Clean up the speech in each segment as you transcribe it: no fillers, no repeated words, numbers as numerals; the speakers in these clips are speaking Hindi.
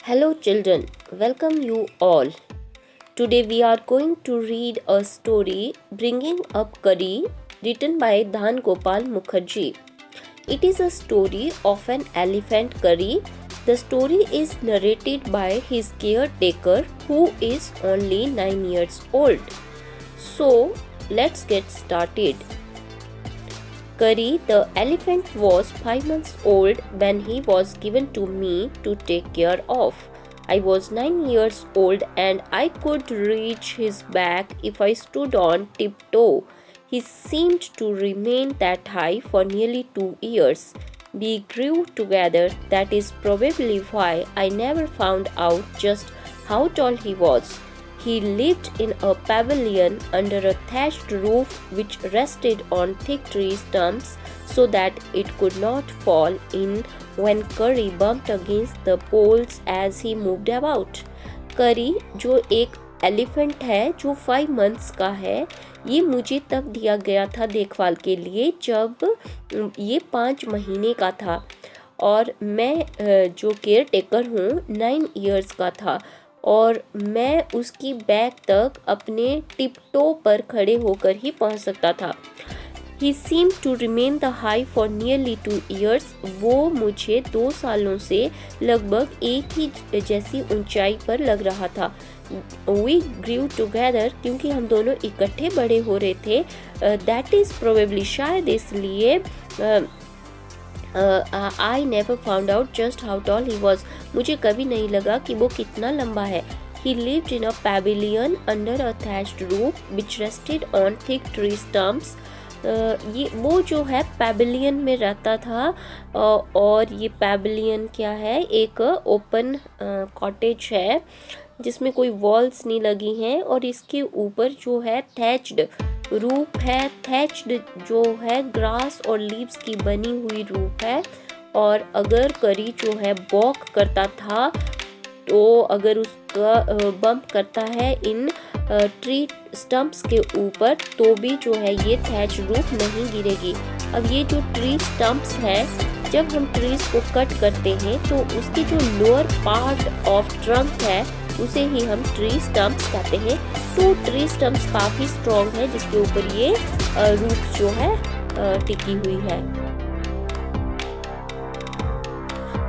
Hello, children. Welcome you all. Today we are going to read a story Bringing Up Curry written by Dhan Gopal Mukherjee. It is a story of an elephant curry. The story is narrated by his caretaker who is only 9 years old. So, let's get started. Curry the elephant was 5 months old when he was given to me to take care of. I was 9 years old and I could reach his back if I stood on tiptoe. He seemed to remain that high for nearly 2 years. We grew together, that is probably why I never found out just how tall he was. He lived in a pavilion under a thatched roof which rested on thick tree stumps so that it could not fall in when Curry bumped against the poles as he moved about. Curry जो एक एलिफेंट है जो 5 मंथ्स का है, ये मुझे तब दिया गया था देखभाल के लिए जब ये 5 महीने का था और मैं जो केयर टेकर हूँ 9 इयर्स का था और मैं उसकी बैक तक अपने टिपटो पर खड़े होकर ही पहुंच सकता था. He seemed to remain the high for nearly 2 years. वो मुझे 2 सालों से लगभग एक ही जैसी ऊंचाई पर लग रहा था. We grew together क्योंकि हम दोनों इकट्ठे बड़े हो रहे थे. That is probably शायद इसलिए I never found out just how tall he was. मुझे कभी नहीं लगा कि वो कितना लंबा है. He lived in a pavilion under a thatched roof which rested on thick tree stumps. ये वो जो है पैविलियन में रहता था और ये पैविलियन क्या है, एक ओपन कॉटेज है जिसमें कोई वॉल्स नहीं लगी हैं और इसके ऊपर जो है थैच्ड रूफ है. थैच्ड जो है ग्रास और लीव्स की बनी हुई रूफ है और अगर करी जो है वॉक करता था तो अगर उसका बम्प करता है इन ट्री स्टम्प्स के ऊपर तो भी जो है ये थैच रूफ नहीं गिरेगी. अब ये जो ट्री स्टम्प्स है, जब हम ट्रीज को कट करते हैं तो उसकी जो लोअर पार्ट ऑफ ट्रंक है उसे ही हम ट्री स्टम्प्स कहते हैं. तो ट्री स्टम्प्स काफ़ी स्ट्रॉन्ग है जिसके ऊपर ये रूट जो है टिकी हुई है.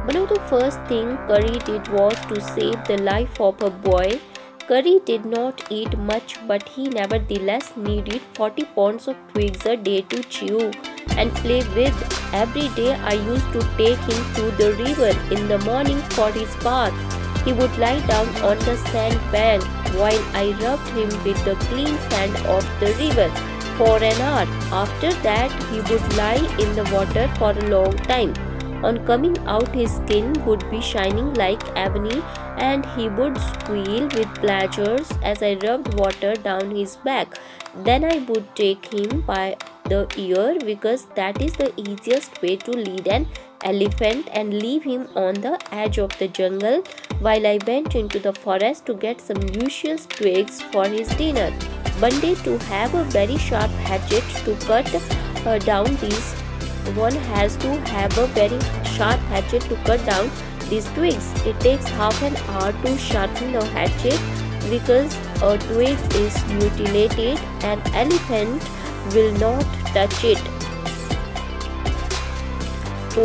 One of the first thing Curry did was to save the life of a boy. Curry did not eat much, but he nevertheless needed 40 pounds of twigs a day to chew and play with. Every day I used to take him to the river in the morning for his bath. He would lie down on the sand bank while I rubbed him with the clean sand of the river for an hour. After that, he would lie in the water for a long time. On coming out, his skin would be shining like ebony and he would squeal with pleasure as I rubbed water down his back. Then I would take him by the ear because that is the easiest way to lead an elephant and leave him on the edge of the jungle while I went into the forest to get some luscious twigs for his dinner. One day, to have a very sharp hatchet to cut down these, one has to have a very sharp hatchet to cut down these twigs. It takes half an hour to sharpen the hatchet because a twig is mutilated and elephant will not touch it. तो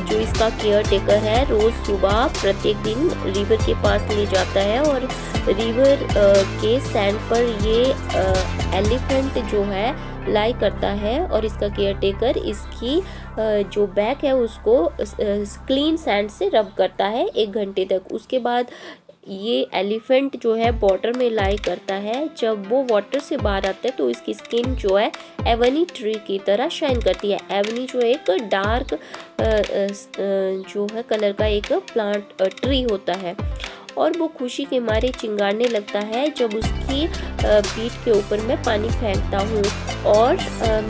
जो इसका केयर टेकर है रोज़ सुबह प्रत्येक दिन रिवर के पास ले जाता है और रिवर के सैंड पर ये एलिफेंट जो है लाई करता है और इसका केयर टेकर इसकी जो बैक है उसको क्लीन सैंड से रब करता है 1 घंटे तक. उसके बाद ये एलिफेंट जो है वाटर में लाई करता है. जब वो वाटर से बाहर आता है तो इसकी स्किन जो है एवनी ट्री की तरह शाइन करती है. एवनी जो एक डार्क जो है कलर का एक प्लांट ट्री होता है और वो खुशी के मारे चिंगारने लगता है जब उसकी पीठ के ऊपर मैं पानी फेंकता हूँ और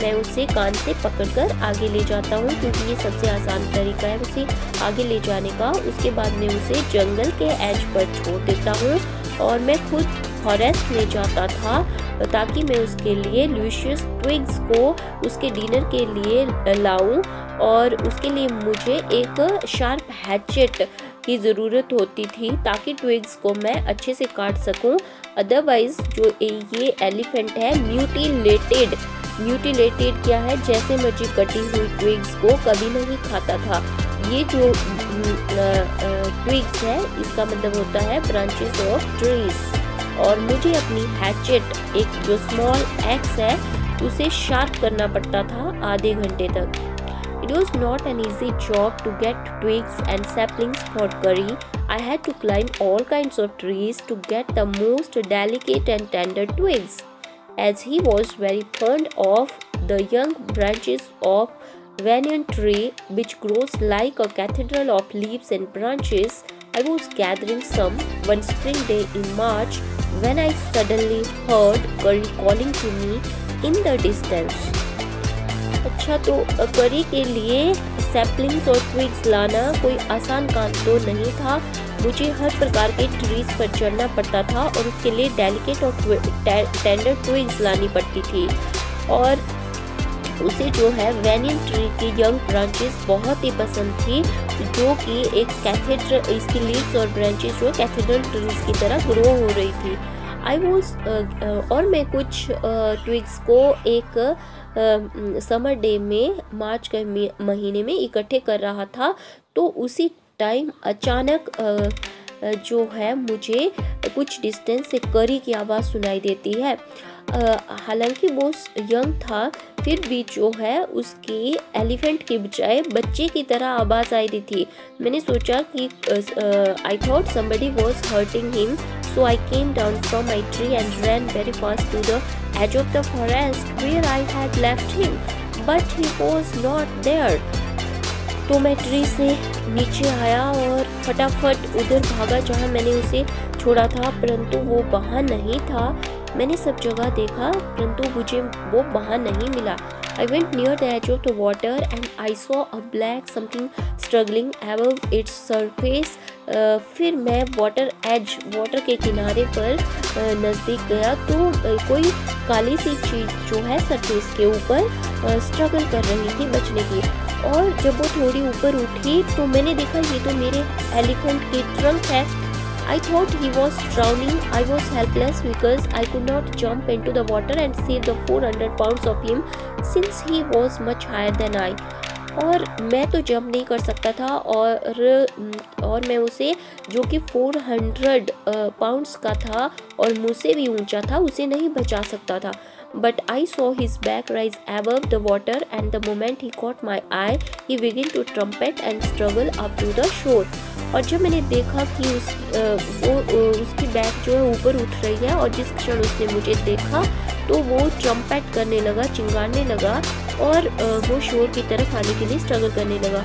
मैं उसे कान से पकड़कर आगे ले जाता हूँ क्योंकि ये सबसे आसान तरीका है उसे आगे ले जाने का. उसके बाद मैं उसे जंगल के एज पर छोड़ देता हूँ और मैं खुद फॉरेस्ट में जाता था ताकि मैं उसके लिए ल्यूशियस ट्विग्स को उसके डिनर के लिए लाऊं और उसके लिए मुझे एक शार्प हैचेट की ज़रूरत होती थी ताकि ट्विग्स को मैं अच्छे से काट सकूं। अदरवाइज जो ये एलिफेंट है म्यूटिलेटेड क्या है, जैसे मर्जी कटी हुई ट्विग्स को कभी नहीं खाता था। ये जो ट्विग्स है इसका मतलब होता है ब्रांचेस ऑफ ट्रीज। और मुझे अपनी हैचेट, एक जो स्मॉल एक्स है, उसे शार्प करना पड़ता था आधे घंटे तक। It was not an easy job to get twigs and saplings for curry. I had to climb all kinds of trees to get the most delicate and tender twigs. As he was very fond of the young branches of banyan tree, which grows like a cathedral of leaves and branches, I was gathering some one spring day in March when I suddenly heard curry calling to me in the distance. अच्छा, तो करी के लिए सैपलिंग्स और ट्विग्स लाना कोई आसान काम तो नहीं था। मुझे हर प्रकार के ट्रीज पर चढ़ना पड़ता था और उसके लिए डेलिकेट और टेंडर ट्विग्स लानी पड़ती थी। और उसे जो है वैनियन ट्री की यंग ब्रांचेस बहुत ही पसंद थी, जो कि एक कैथेड्रल, इसकी लीव्स और ब्रांचेस जो कैथेड्रल ट्रीज की तरह ग्रो हो रही थी। और मैं कुछ ट्विग्स को एक समर डे में मार्च के महीने में इकट्ठे कर रहा था। तो उसी टाइम अचानक जो है मुझे कुछ डिस्टेंस से करी की आवाज़ सुनाई देती है। हालांकि वो यंग था, फिर भी जो है उसकी एलिफेंट की बजाय बच्चे की तरह आवाज़ आई रही थी। मैंने सोचा कि I thought somebody was hurting him, so I came down from my tree and ran very fast to the edge of the forest where I had left him, but he was not there. तो मैं ट्री से नीचे आया और फटाफट उधर भागा जहाँ मैंने उसे छोड़ा था, परंतु वो वहाँ नहीं था। मैंने सब जगह देखा परंतु मुझे वो वहाँ नहीं मिला। I went near the edge of the water and I saw a black something struggling above its surface. फिर मैं वाटर के किनारे पर नज़दीक गया तो कोई काली सी चीज़ जो है सरफेस के ऊपर स्ट्रगल कर रही थी बचने की। और जब वो थोड़ी ऊपर उठी तो मैंने देखा ये तो मेरे एलिफेंट की ट्रंक है। I thought he was drowning. I was helpless because I could not jump into the water and save the 400 pounds of him since he was much higher than I. और मैं तो जंप नहीं कर सकता था और मैं उसे, जो कि 400 पाउंड्स का था और मुझसे भी ऊंचा था, उसे नहीं बचा सकता था। But I saw his back rise above the water and the moment he caught my eye, he began to trumpet and struggle up to the shore. और जब मैंने देखा कि उसकी बैक जो है ऊपर उठ रही है और जिस क्षण उसने मुझे देखा तो वो ट्रम्पेट करने लगा, चिंगारने लगा और वो शोर की तरफ आने के लिए स्ट्रगल करने लगा।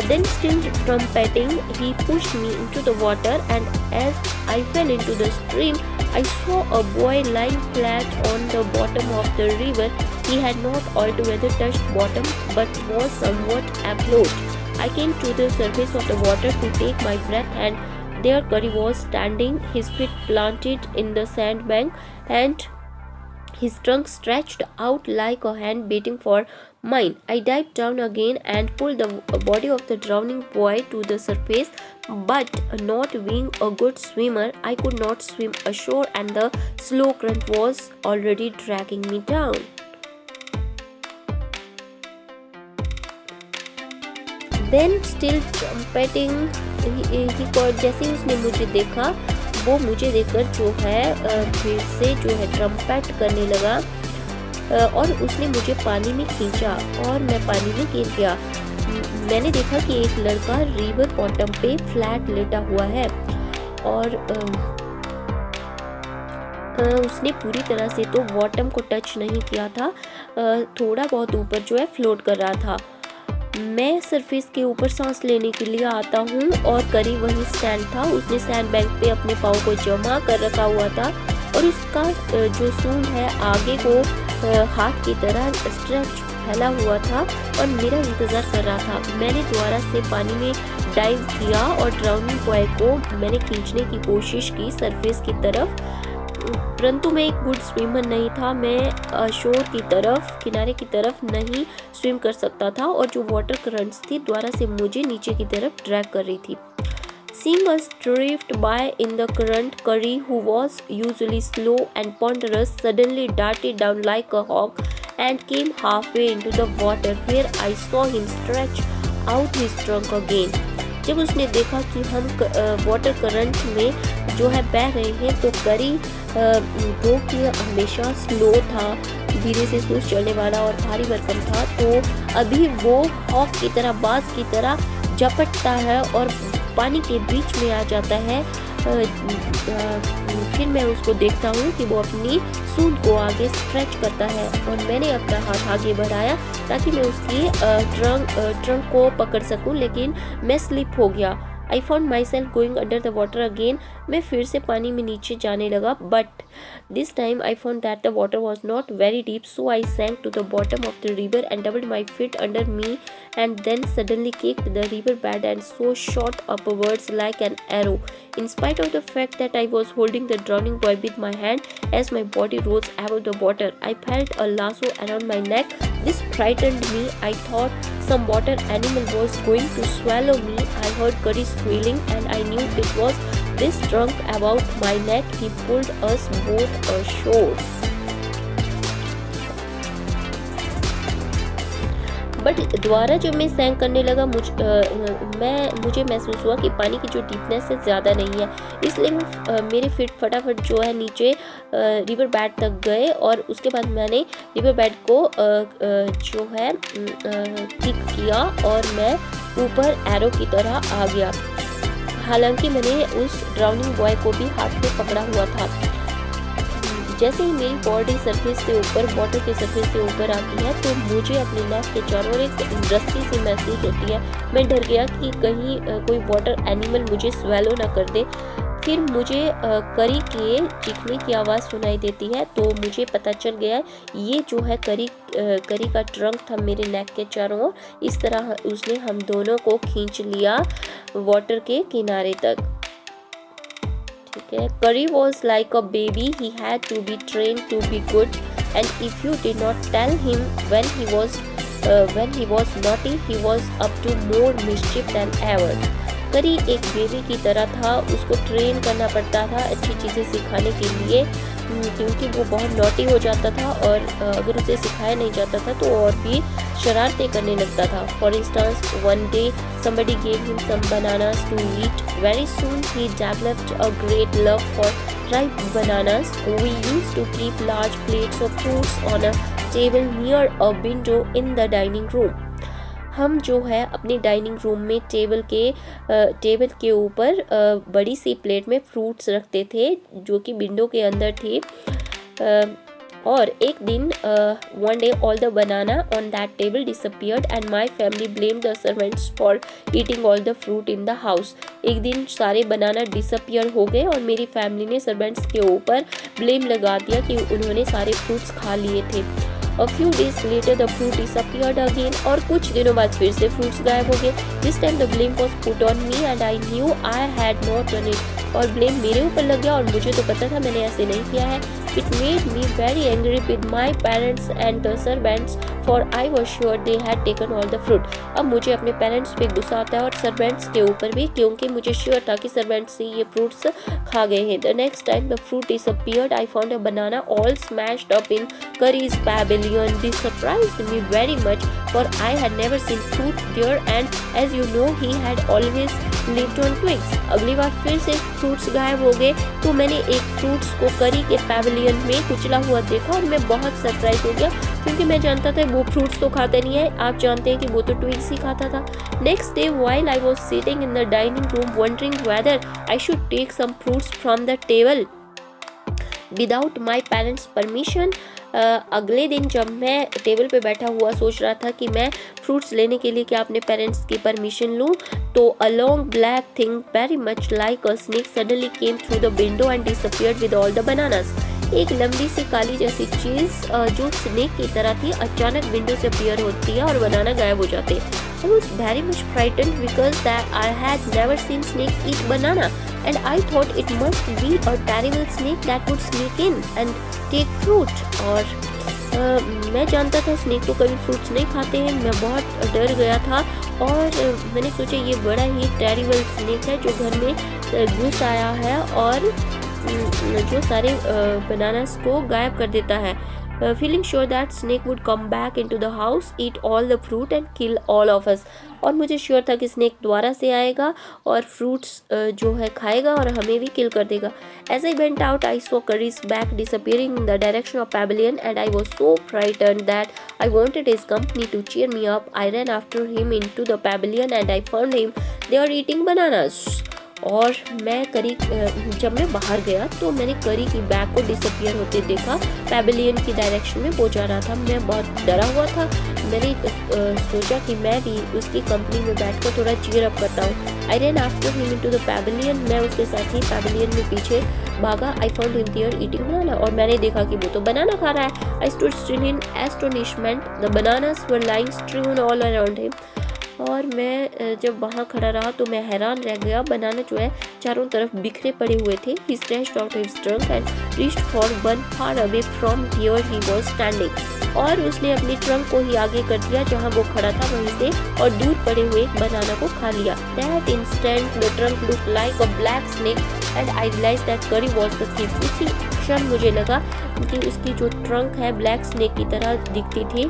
Then still trumpeting, he pushed me into the water and as I fell into the stream, I saw a boy lying flat on the bottom of the river. He had not altogether touched bottom but was somewhat afloat. I came to the surface of the water to take my breath and there Curry was standing, his feet planted in the sandbank and his trunk stretched out like a hand beating for mine. I dived down again and pulled the body of the drowning boy to the surface, but not being a good swimmer, I could not swim ashore and the slow current was already dragging me down. Then still trumpeting, he called, जैसे ही उसने मुझे देखा वो मुझे देखकर जो है फिर से जो है ट्रम्पेट करने लगा और उसने मुझे पानी में खींचा और मैं पानी में गिर गया। मैंने देखा कि एक लड़का रिवर बॉटम पे फ्लैट लेटा हुआ है और उसने पूरी तरह से तो बॉटम को टच नहीं किया था, थोड़ा बहुत ऊपर जो है फ्लोट कर रहा था। मैं सरफेस के ऊपर सांस लेने के लिए आता हूँ और करी वही स्टैंड था। उसने सैंड बैंक पे अपने पाँव को जमा कर रखा हुआ था और उसका जो सूंड है आगे को हाथ की तरह स्ट्रेच फैला हुआ था और मेरा इंतज़ार कर रहा था। मैंने दोबारा से पानी में डाइव किया और ड्राउनिंग बॉय को मैंने खींचने की कोशिश की सरफेस की तरफ, परंतु मैं एक गुड स्विमर नहीं था। मैं शोर की तरफ, किनारे की तरफ नहीं स्विम कर सकता था और जो वाटर करंट्स थी दोबारा से मुझे नीचे की तरफ ड्रैग कर रही थी। Seeing us drift by in the current, Curry, who was usually slow and ponderous, suddenly darted down like a hawk and came halfway into the water, where I saw him stretch out his trunk again. जब उसने देखा कि हम वाटर करंट में जो है बह रहे हैं, तो करी जो कि हमेशा स्लो था, धीरे से स्लो चलने वाला और भारी भरकम था, तो अभी वो हॉक की तरह, बाज की तरह झपटता है और पानी के बीच में आ जाता है। फिर मैं उसको देखता हूँ कि वो अपनी सूंड को आगे स्ट्रेच करता है और मैंने अपना हाथ आगे बढ़ाया ताकि मैं उसकी ट्रंक को पकड़ सकूं, लेकिन मैं स्लिप हो गया। I found myself going under the water again. मैं फिर से पानी में नीचे जाने लगा, but this time I found that the water was not very deep, so I sank to the bottom of the river and doubled my feet under me and then suddenly kicked the river bed and so shot upwards like an arrow. In spite of the fact that I was holding the drowning boy with my hand, as my body rose above the water, I felt a lasso around my neck. This frightened me. I thought some water animal was going to swallow me. I heard Curry squealing and I knew it was this trunk about my neck. He pulled us both ashore. But दोबारा जब मैं सैंक करने लगा मुझे महसूस हुआ कि पानी की जो डीपनेस है ज़्यादा नहीं है, इसलिए मेरे फीट फटाफट जो है नीचे रिवर बेड तक गए और उसके बाद मैंने रिवर बेड को जो है किक किया और मैं ऊपर एरो की तरह आ गया। हालांकि मैंने उस ड्राउनिंग बॉय को भी हाथ में पकड़ा हुआ था। जैसे ही मेरी बॉडी सरफेस से ऊपर, वाटर के सरफेस से ऊपर आती है, तो मुझे अपने नेक के चारों ओर एक रस्सी सी महसूस होती है। मैं डर गया कि कहीं कोई वाटर एनिमल मुझे स्वेलो ना कर दे। फिर मुझे करी के चीखने की आवाज़ सुनाई देती है, तो मुझे पता चल गया ये जो है करी का ट्रंक था मेरे नेक के चारों ओर। इस तरह उसने हम दोनों को खींच लिया वाटर के किनारे तक। Curry was like a baby. He had to be trained to be good, and if you did not tell him when he was naughty, he was up to more mischief than ever. करी एक बेबी की तरह था, उसको ट्रेन करना पड़ता था अच्छी चीज़ें सिखाने के लिए, क्योंकि वो बहुत नॉटी हो जाता था और अगर उसे सिखाया नहीं जाता था तो और भी शरारतें करने लगता था। For instance, one day somebody gave him some bananas to eat. Very soon he developed a great love for ripe bananas. We used to keep large plates of fruits on a table near a window in the dining room. हम जो है अपनी डाइनिंग रूम में टेबल के ऊपर बड़ी सी प्लेट में फ्रूट्स रखते थे जो कि विंडो के अंदर थे। और एक दिन one day all the banana on that table disappeared and my family blamed the servants for eating all the fruit in the house. एक दिन सारे बनाना डिसअपियर हो गए और मेरी फैमिली ने सर्वेंट्स के ऊपर ब्लेम लगा दिया कि उन्होंने सारे फ्रूट्स खा लिए थे। A few days later the fruit disappeared again. और कुछ दिनों बाद फिर से फ्रूट्स गायब हो गए। This time the blame was put on me and I knew I had not done it. और ब्लेम मेरे ऊपर लग गया और मुझे तो पता था मैंने ऐसे नहीं किया है। It made me very angry with my parents and the servants for I was sure they had taken all the fruit. अब मुझे अपने पेरेंट्स पे गुस्सा आता है और सर्वेंट्स के ऊपर भी, क्योंकि मुझे श्योर था कि सर्वेंट्स से ये फ्रूट्स खा गए हैं। The next time the fruit disappeared, I found a banana all smashed up in Curry's pavilion. This surprised me very much, for I had never seen fruit there, and as you know, he had always lived on twigs. अगली बार फिर से फ्रूट्स गायब हो गए तो मैंने एक फ्रूट्स को करी के पैवेलियन में कुचला हुआ देखा और मैं बहुत सरप्राइज हो गया, क्योंकि मैं जानता था वो फ्रूट्स तो खाता नहीं है। आप जानते हैं कि वो तो ट्विग्स ही खाता था। Next day while I was sitting in the dining room wondering whether I should take some fruits from the table without my parents' permission, अगले दिन जब मैं टेबल पे बैठा हुआ सोच रहा था कि मैं फ्रूट्स लेने के लिए क्या अपने पेरेंट्स की परमिशन लूँ, तो a long black thing very much like a snake suddenly came through the window and disappeared with all the bananas. एक लंबी सी काली जैसी चीज़ जो स्नेक की तरह थी अचानक विंडो से अपीयर होती है और बनाना गायब हो जाते हैं। I was very much frightened because that I had never seen snakes eat banana, and I thought it must be a terrible snake that would sneak in and take fruit. और मैं जानता था स्नेक तो कभी फ्रूट्स नहीं खाते हैं। मैं बहुत डर गया था और मैंने सोचा ये बड़ा ही टेरिबल स्नेक है जो घर में घुस आया है और जो सारे बनानास को गायब कर देता है। Feeling sure that snake would come back into the house, eat all the fruit and kill all of us. और मुझे श्योर था कि स्नेक दोबारा से आएगा और फ्रूट्स जो है खाएगा और हमें भी किल कर देगा। As I went out, I saw Curry's back disappearing in the direction of Pavilion and I was so frightened that I wanted his company to cheer me up. I ran after him into the pavilion and I found him there eating bananas. और मैं करी जब मैं बाहर गया तो मैंने करी की बैग को डिसअपियर होते देखा। पैवेलियन की डायरेक्शन में वो जा रहा था। मैं बहुत डरा हुआ था। मैंने सोचा कि मैं भी उसकी कंपनी में बैठकर थोड़ा चीयर अप करता हूँ। I ran after him into the pavilion. मैं उसके साथ ही पैवेलियन में पीछे भागा। I found him there eating banana और मैंने देखा कि वो तो बनाना खा रहा है। I stood still in astonishment. The bananas were lying strewn all around him. और मैं जब वहाँ खड़ा रहा तो मैं हैरान रह गया। बनाना जो है चारों तरफ बिखरे पड़े हुए थे। He stretched out his trunk and reached for one far away from where he was standing. और उसने अपनी ट्रंक को ही आगे कर दिया जहाँ वो खड़ा था वहीं से और दूर पड़े हुए एक बनाना को खा लिया। That instant the trunk looked like a black snake and I realized that Curry was the thief. उसी क्षण मुझे लगा कि उसकी जो ट्रंक है ब्लैक स्नेक की तरह दिखती थी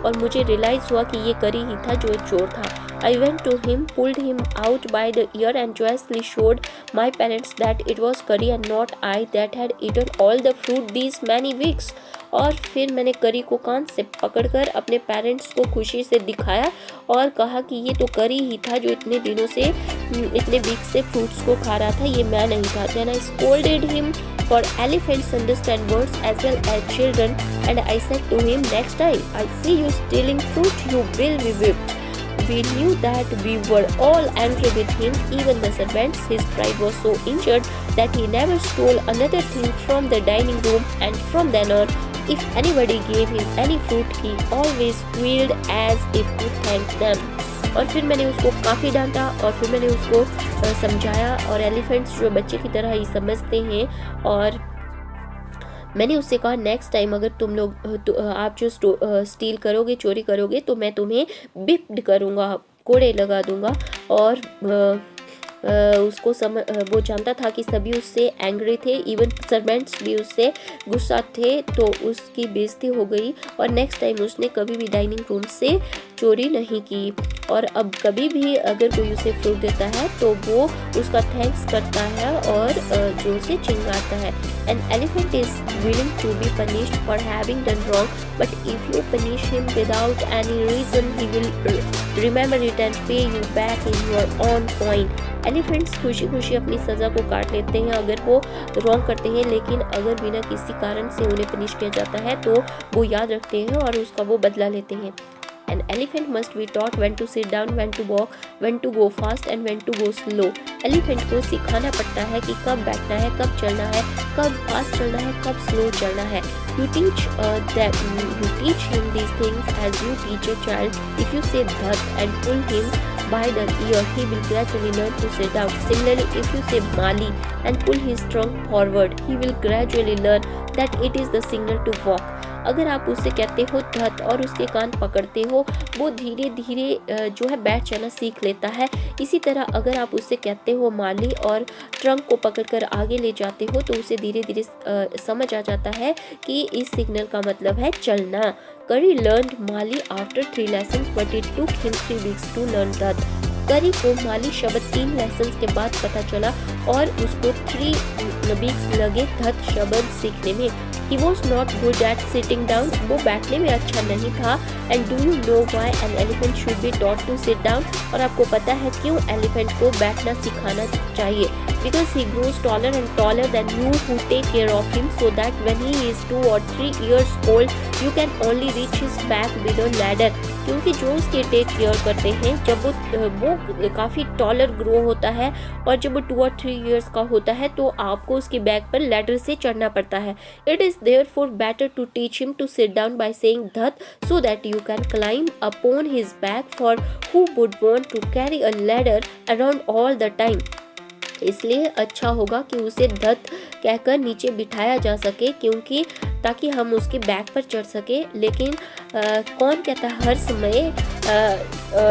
और मुझे रियलाइज हुआ कि ये करी ही था जो एक चोर था। I went to him, pulled him out by the ear and joyously showed my parents that it was Curry and not I that had eaten all the fruit these many weeks. और फिर मैंने करी को कान से पकड़कर अपने पेरेंट्स को खुशी से दिखाया और कहा कि ये तो करी ही था जो इतने दिनों से इतने वीक से फ्रूट्स को खा रहा था, ये मैं नहीं था। Then I scolded him for elephants understand words as well as children and I said to him, next time I see you stealing fruit you will be whipped. We knew that we were all angry with him, even the servants. His pride was so injured that he never stole another thing from the dining room and from then on, if anybody gave him any fruit, he always squealed as if to thank them. और फिर मैंने उसको काफ़ी डांटा और फिर मैंने उसको समझाया और एलिफेंट्स जो बच्चे की तरह ही समझते हैं और मैंने उससे कहा नेक्स्ट टाइम अगर तुम लोग आप जो स्टील करोगे चोरी करोगे तो मैं तुम्हें बिप्ड करूँगा, कोड़े लगा दूँगा। और उसको वो जानता था कि सभी उससे एंग्री थे, इवन सर्वेंट्स भी उससे गुस्सा थे, तो उसकी बेइज्जती हो गई और नेक्स्ट टाइम उसने कभी भी डाइनिंग रूम से चोरी नहीं की। और अब कभी भी अगर कोई उसे फ्रूट देता है तो वो उसका थैंक्स करता है और जोर से चिंगाता है। An elephant is willing to be punished for having done wrong, but if you punish him without any reason, he will remember it and pay you back in your own coin. Elephants खुशी खुशी अपनी सज़ा को काट लेते हैं अगर वो रॉन्ग करते हैं, लेकिन अगर बिना किसी कारण से उन्हें पनिश किया जाता है तो वो याद रखते हैं और उसका वो बदला लेते हैं। An elephant must be taught when to sit down, when to walk, when to go fast and when to go slow. Elephant को सिखाना पड़ता है कि कब बैठना है, कब चलना है, कब फास्ट चलना है, कब स्लो चलना है। You teach him these things as you teach a child. If you say dhat and pull him by the ear, he will gradually learn to sit down. Similarly, if you say mali and pull his trunk forward, he will gradually learn that it is the signal to walk. अगर आप उससे कहते हो धत और उसके कान पकड़ते हो, वो धीरे धीरे जो है बैठ जाना सीख लेता है। इसी तरह अगर आप उससे कहते हो माली और ट्रंक को पकड़कर आगे ले जाते हो तो उसे धीरे धीरे समझ आ जाता है कि इस सिग्नल का मतलब है चलना। करी learned Mali after 3 lessons but it took him 3 weeks to learn that. करी को माली शब्द 3 लेसन्स के बाद पता चला और उसको 3 वीक्स लगे धत शब्द सीखने में। He was not good at sitting down. वो बैठने में अच्छा नहीं था। And do you know why an elephant should be taught to sit down? और आपको पता है क्यों एलिफेंट को बैठना सिखाना चाहिए? Because he grows taller and taller than you who take care of him, so that when he is 2 or 3 years old, you can only reach his back with a ladder. क्योंकि जो उसके टेक केयर करते हैं जब वो काफ़ी टॉलर ग्रो होता है और जब वो 2 और 3 years का होता है तो आपको उसके बैक पर लैडर से चढ़ना पड़ता है। It is therefore better to teach him to sit down by saying dhat so that you can climb upon his back, for who would want to carry a ladder around all the time? इसलिए अच्छा होगा कि उसे धत कहकर नीचे बिठाया जा सके, क्योंकि ताकि हम उसके बैक पर चढ़ सके। लेकिन कौन कहता है हर समय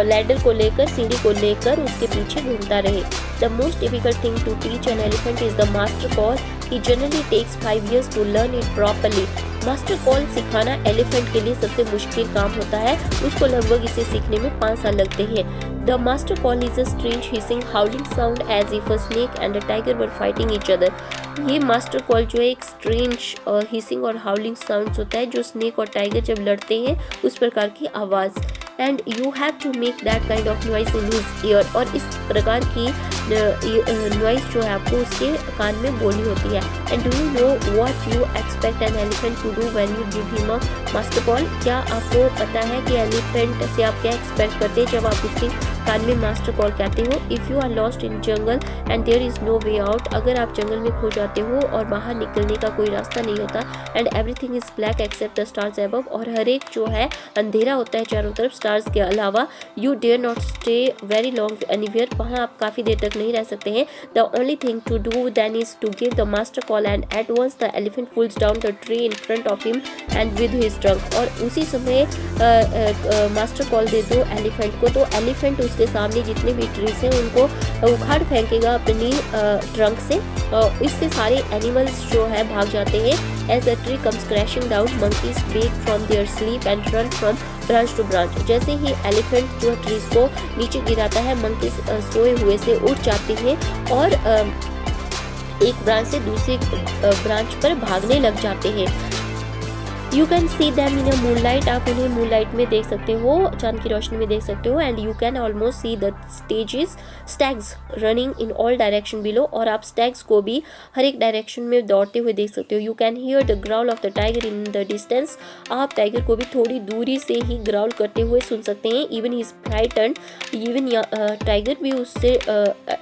लैडर को लेकर, सीढ़ी को लेकर उसके पीछे घूमता रहे। The most difficult thing to teach an elephant is the master call. He generally takes 5 years to learn it properly. Master call सिखाना एलिफेंट के लिए सबसे मुश्किल काम होता है। उसको लगभग इसे सीखने में 5 साल लगते हैं। The master call is a strange hissing howling sound as if a snake and a tiger were fighting each other. ये मास्टर कॉल जो है एक स्ट्रेंज हिसिंग और हाउलिंग साउंड्स होता है, जो स्नेक और टाइगर जब लड़ते हैं उस प्रकार की आवाज़। And you have to make that kind of noise in his ear. और इस प्रकार की नॉइस जो है आपको उसके कान में बोलनी होती है। And do you know what you expect an elephant to do when you give him a master call. क्या आपको पता है कि एलिफेंट से आप क्या एक्सपेक्ट करते हैं जब आप उसके कान में मास्टर कॉल कहते हो। If you are lost in jungle and there is no way out. अगर आप जंगल में खो जाते हो और बाहर निकलने का कोई रास्ता नहीं होता। And everything is black except the stars above. और हर एक जो है अंधेरा होता है चारों तरफ स्टार्स के अलावा। You dare not stay very long anywhere. वहाँ आप काफ़ी देर तक नहीं रह सकते हैं। The only thing to do then is to give the master call and at once the elephant pulls down the tree in front of him and with his trunk. और उसी समय मास्टर कॉल दे दो एलिफेंट को, तो एलिफेंट उसके सामने जितने भी ट्रीज हैं उनको उखाड़ फेंकेगा अपनी ट्रंक से। इससे सारे एनिमल्स जो है भाग जाते हैं। As the tree comes crashing down monkeys wake from their sleep and run from branch to branch। जैसे ही एलिफेंट जो ट्रीज को नीचे गिराता है, मंकीज सोए हुए से उठ जाते हैं और एक ब्रांच से दूसरी ब्रांच पर भागने लग जाते हैं। You can see them in a moonlight. आप उन्हें मूनलाइट में देख सकते हो, चांद की रोशनी में देख सकते हो। And you can almost see the stags running in all direction below. और आप स्टैग्स को भी हर एक डायरेक्शन में दौड़ते हुए देख सकते हो। You can hear the growl of the tiger in the distance. आप टाइगर को भी थोड़ी दूरी से ही ग्राउल करते हुए सुन सकते हैं। Even he is frightened. Even tiger भी उससे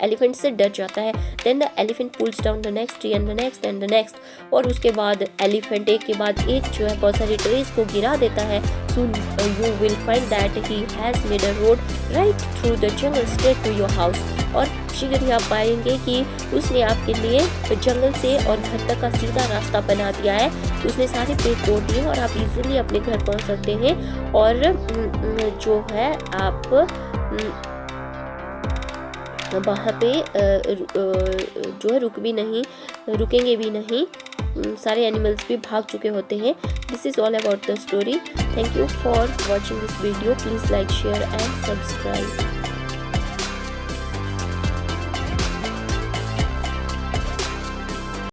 एलिफेंट से डर जाता है। Then the elephant pulls down the next tree and the next and the next. और उसके बाद एलिफेंट एक के बाद एक जो है बहुत सारी ट्रीज को गिरा देता है। Soon you will find that he has made a road right through the jungle straight to your house। और शीघ्र ही आप पाएंगे कि उसने आपके लिए जंगल से और घर तक का सीधा रास्ता बना दिया है। उसने सारे पेड़ तोड़ दिए और आप इजीली अपने घर पहुंच सकते हैं। और जो है आप वहाँ पे जो है रुकेंगे भी नहीं। सारे एनिमल्स भी भाग चुके होते हैं। This is all about the story. Thank you for watching this video. Please like, share and subscribe.